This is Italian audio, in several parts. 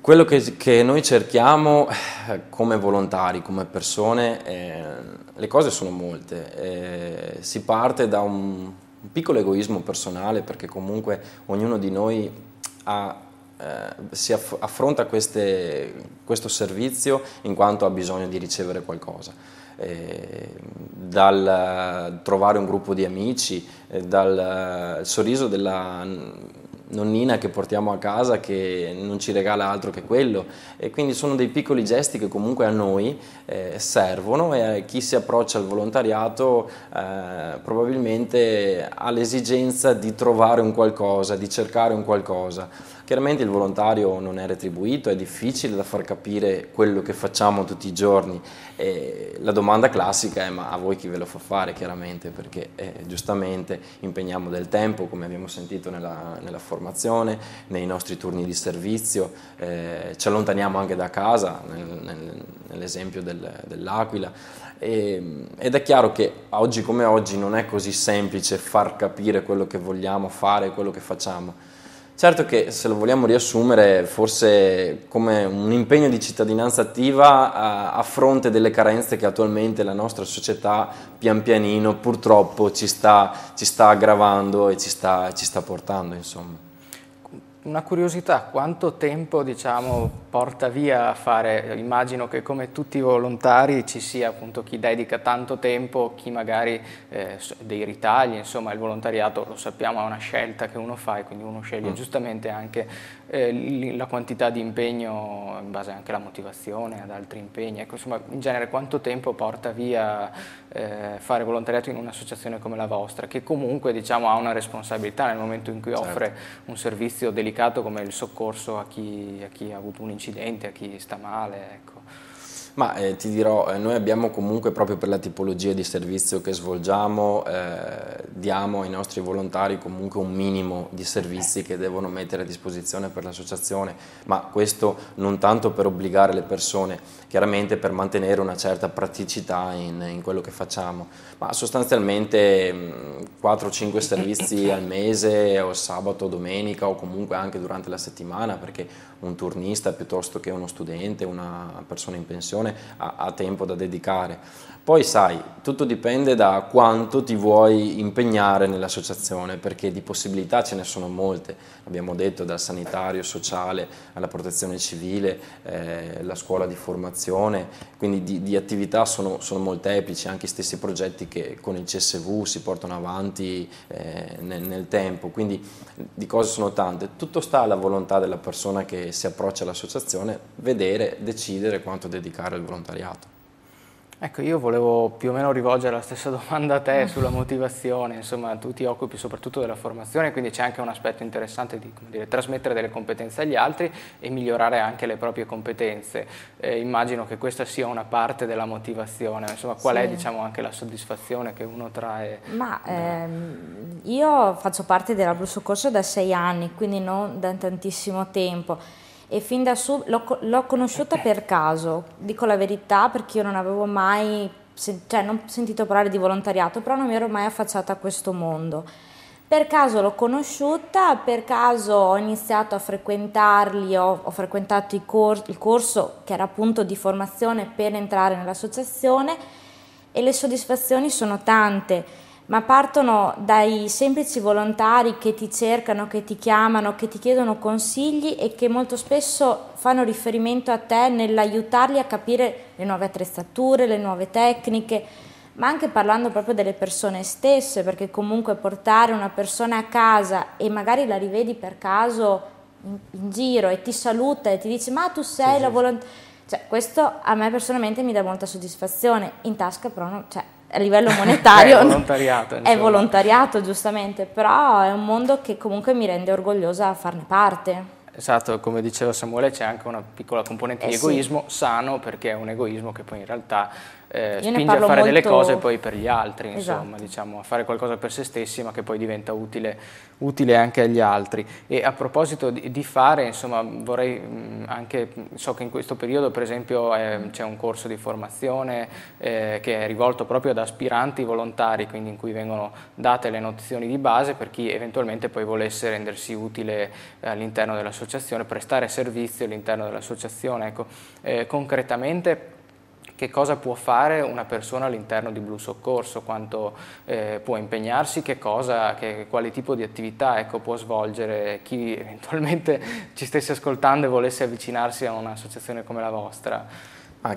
Quello che noi cerchiamo come volontari, come persone, le cose sono molte. Si parte da un piccolo egoismo personale, perché comunque ognuno di noi affronta questo servizio in quanto ha bisogno di ricevere qualcosa. Dal trovare un gruppo di amici, dal sorriso della nonnina che portiamo a casa che non ci regala altro che quello, e quindi sono dei piccoli gesti che comunque a noi servono, e chi si approccia al volontariato probabilmente ha l'esigenza di trovare un qualcosa, di cercare un qualcosa. Chiaramente il volontario non è retribuito, è difficile da far capire quello che facciamo tutti i giorni, e la domanda classica è: ma a voi chi ve lo fa fare? Chiaramente, perché giustamente impegniamo del tempo, come abbiamo sentito nella formazione, nei nostri turni di servizio, ci allontaniamo anche da casa, nell'esempio dell'Aquila, ed è chiaro che oggi come oggi non è così semplice far capire quello che vogliamo fare, quello che facciamo. Certo che, se lo vogliamo riassumere, forse come un impegno di cittadinanza attiva a fronte delle carenze che attualmente la nostra società pian pianino purtroppo ci sta aggravando e ci sta portando, insomma. Una curiosità: quanto tempo, diciamo, porta via a fare? Immagino che come tutti i volontari ci sia appunto chi dedica tanto tempo, chi magari dei ritagli, insomma il volontariato, lo sappiamo, è una scelta che uno fa, e quindi uno sceglie giustamente anche la quantità di impegno in base anche alla motivazione, ad altri impegni. Ecco, insomma, in genere quanto tempo porta via fare volontariato in un'associazione come la vostra, che comunque, diciamo, ha una responsabilità nel momento in cui offre un servizio delicato come il soccorso a chi ha avuto un incidente, a chi sta male, ecco. Ma ti dirò, noi abbiamo comunque, proprio per la tipologia di servizio che svolgiamo, diamo ai nostri volontari comunque un minimo di servizi che devono mettere a disposizione per l'associazione, ma questo non tanto per obbligare le persone, chiaramente per mantenere una certa praticità in quello che facciamo, ma sostanzialmente 4-5 servizi al mese, o sabato, domenica, o comunque anche durante la settimana, perché un turnista piuttosto che uno studente, una persona in pensione, ha tempo da dedicare. Poi sai, tutto dipende da quanto ti vuoi impegnare nell'associazione, perché di possibilità ce ne sono molte, abbiamo detto, dal sanitario, sociale, alla protezione civile, la scuola di formazione, quindi di attività sono molteplici, anche gli stessi progetti che con il CSV si portano avanti nel tempo, quindi di cose sono tante. Tutto sta alla volontà della persona che si approccia all'associazione, vedere, decidere quanto dedicare al volontariato. Ecco, io volevo più o meno rivolgere la stessa domanda a te sulla motivazione. Insomma, tu ti occupi soprattutto della formazione, quindi c'è anche un aspetto interessante di, come dire, trasmettere delle competenze agli altri e migliorare anche le proprie competenze. Immagino che questa sia una parte della motivazione. Insomma, qual è, diciamo, anche la soddisfazione che uno trae? Io faccio parte dell'Abruzzo Soccorso da 6 anni, quindi non da tantissimo tempo. E fin da subito l'ho conosciuta per caso, dico la verità, perché io non avevo mai non sentito parlare di volontariato, però non mi ero mai affacciata a questo mondo. Per caso l'ho conosciuta, per caso ho iniziato a frequentarli, ho frequentato il corso che era appunto di formazione per entrare nell'associazione, e le soddisfazioni sono tante. Ma partono dai semplici volontari che ti cercano, che ti chiamano, che ti chiedono consigli e che molto spesso fanno riferimento a te nell'aiutarli a capire le nuove attrezzature, le nuove tecniche, ma anche parlando proprio delle persone stesse, perché comunque portare una persona a casa e magari la rivedi per caso in giro e ti saluta e ti dice: ma tu sei la volontaria, cioè, questo a me personalmente mi dà molta soddisfazione, in tasca però non, cioè, a livello monetario è volontariato, giustamente, però è un mondo che comunque mi rende orgogliosa a farne parte. Esatto, come diceva Samuele, c'è anche una piccola componente di egoismo sano, perché è un egoismo che poi in realtà spinge a fare delle cose poi per gli altri, insomma, Esatto. diciamo, a fare qualcosa per se stessi ma che poi diventa utile anche agli altri. E a proposito di fare, insomma, vorrei anche, so che in questo periodo per esempio c'è un corso di formazione che è rivolto proprio ad aspiranti volontari, quindi in cui vengono date le nozioni di base per chi eventualmente poi volesse rendersi utile all'interno dell'associazione, prestare servizio all'interno dell'associazione. Ecco, concretamente che cosa può fare una persona all'interno di Blu Soccorso, quanto può impegnarsi, quale tipo di attività, ecco, può svolgere chi eventualmente ci stesse ascoltando e volesse avvicinarsi a un'associazione come la vostra?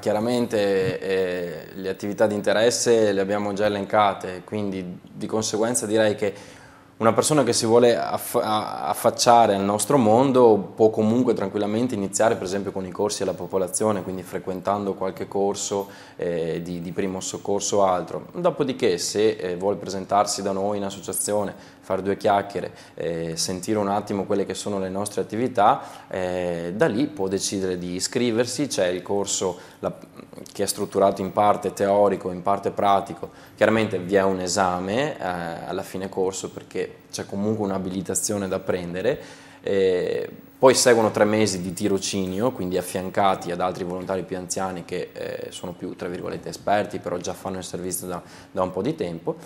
Chiaramente le attività di interesse le abbiamo già elencate, quindi di conseguenza direi che una persona che si vuole affacciare al nostro mondo può comunque tranquillamente iniziare per esempio con i corsi alla popolazione, quindi frequentando qualche corso di primo soccorso o altro. Dopodiché se vuole presentarsi da noi in associazione, fare due chiacchiere, sentire un attimo quelle che sono le nostre attività, da lì può decidere di iscriversi. C'è il corso che è strutturato in parte teorico, in parte pratico. Chiaramente vi è un esame alla fine corso perché c'è comunque un'abilitazione da prendere, poi seguono 3 mesi di tirocinio, quindi affiancati ad altri volontari più anziani che sono più, tra virgolette, esperti, però già fanno il servizio da un po' di tempo.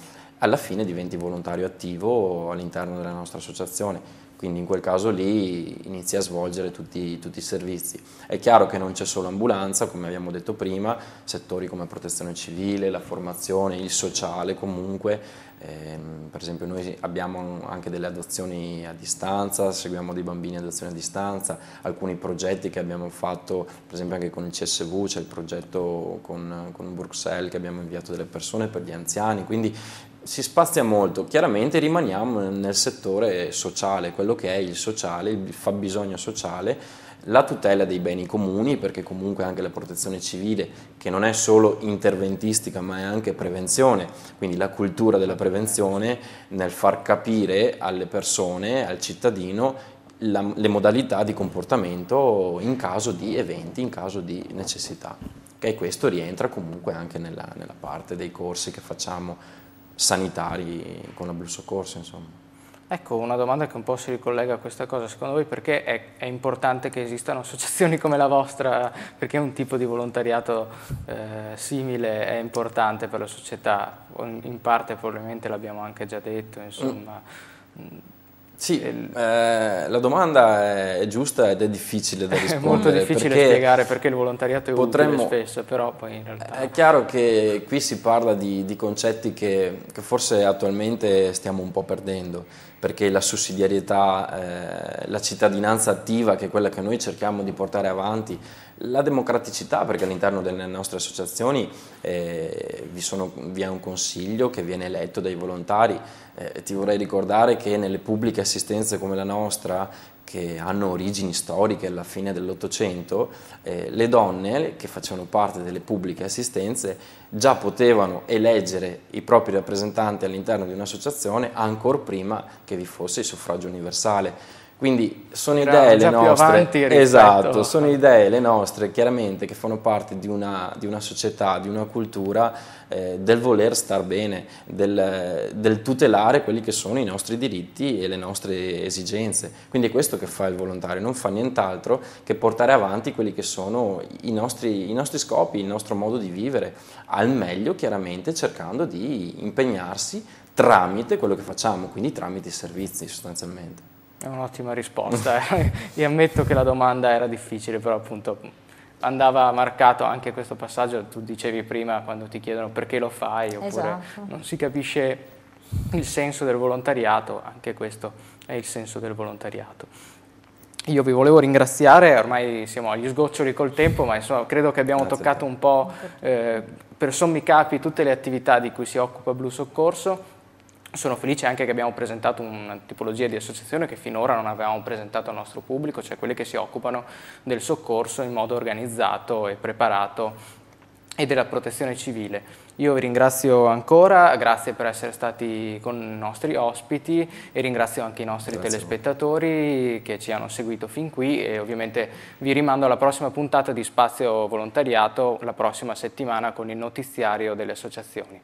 Alla fine diventi volontario attivo all'interno della nostra associazione, quindi in quel caso lì inizi a svolgere tutti i servizi. È chiaro che non c'è solo ambulanza, come abbiamo detto prima, settori come protezione civile, la formazione, il sociale comunque, per esempio noi abbiamo anche delle adozioni a distanza, seguiamo dei bambini in adozione a distanza, alcuni progetti che abbiamo fatto, per esempio anche con il CSV, c'è il progetto con Bruxelles che abbiamo inviato delle persone per gli anziani, quindi si spazia molto. Chiaramente rimaniamo nel settore sociale, quello che è il sociale, il fabbisogno sociale, la tutela dei beni comuni, perché comunque anche la protezione civile, che non è solo interventistica ma è anche prevenzione, quindi la cultura della prevenzione nel far capire alle persone, al cittadino, le modalità di comportamento in caso di eventi, in caso di necessità. E questo rientra comunque anche nella parte dei corsi che facciamo sanitari con la Blu Soccorso, insomma. Ecco, una domanda che un po' si ricollega a questa cosa, secondo voi perché è importante che esistano associazioni come la vostra, perché un tipo di volontariato simile è importante per la società? In parte probabilmente l'abbiamo anche già detto, insomma. Sì, la domanda è giusta ed è difficile da rispondere. È molto difficile spiegare perché il volontariato è utile spesso, però poi in realtà... È chiaro che qui si parla di concetti che forse attualmente stiamo un po' perdendo, perché la sussidiarietà, la cittadinanza attiva, che è quella che noi cerchiamo di portare avanti, la democraticità, perché all'interno delle nostre associazioni vi è un consiglio che viene eletto dai volontari. Ti vorrei ricordare che nelle pubbliche assistenze come la nostra, che hanno origini storiche alla fine dell'Ottocento, le donne che facevano parte delle pubbliche assistenze già potevano eleggere i propri rappresentanti all'interno di un'associazione ancora prima che vi fosse il suffragio universale. Quindi sono idee le nostre, esatto, sono idee le nostre chiaramente che fanno parte di una società, di una cultura, del voler star bene, del tutelare quelli che sono i nostri diritti e le nostre esigenze. Quindi è questo che fa il volontario, non fa nient'altro che portare avanti quelli che sono i nostri scopi, il nostro modo di vivere, al meglio chiaramente cercando di impegnarsi tramite quello che facciamo, quindi tramite i servizi sostanzialmente. È un'ottima risposta. Io ammetto che la domanda era difficile, però appunto andava marcato anche questo passaggio. Tu dicevi prima, quando ti chiedono perché lo fai, oppure esatto, non si capisce il senso del volontariato, anche questo è il senso del volontariato. Io vi volevo ringraziare, ormai siamo agli sgoccioli col tempo, ma insomma credo che abbiamo toccato un po' per sommi capi tutte le attività di cui si occupa Blu Soccorso. Sono felice anche che abbiamo presentato una tipologia di associazione che finora non avevamo presentato al nostro pubblico, cioè quelle che si occupano del soccorso in modo organizzato e preparato e della protezione civile. Io vi ringrazio ancora, grazie per essere stati con i nostri ospiti e ringrazio anche i nostri telespettatori che ci hanno seguito fin qui e ovviamente vi rimando alla prossima puntata di Spazio Volontariato la prossima settimana con il notiziario delle associazioni.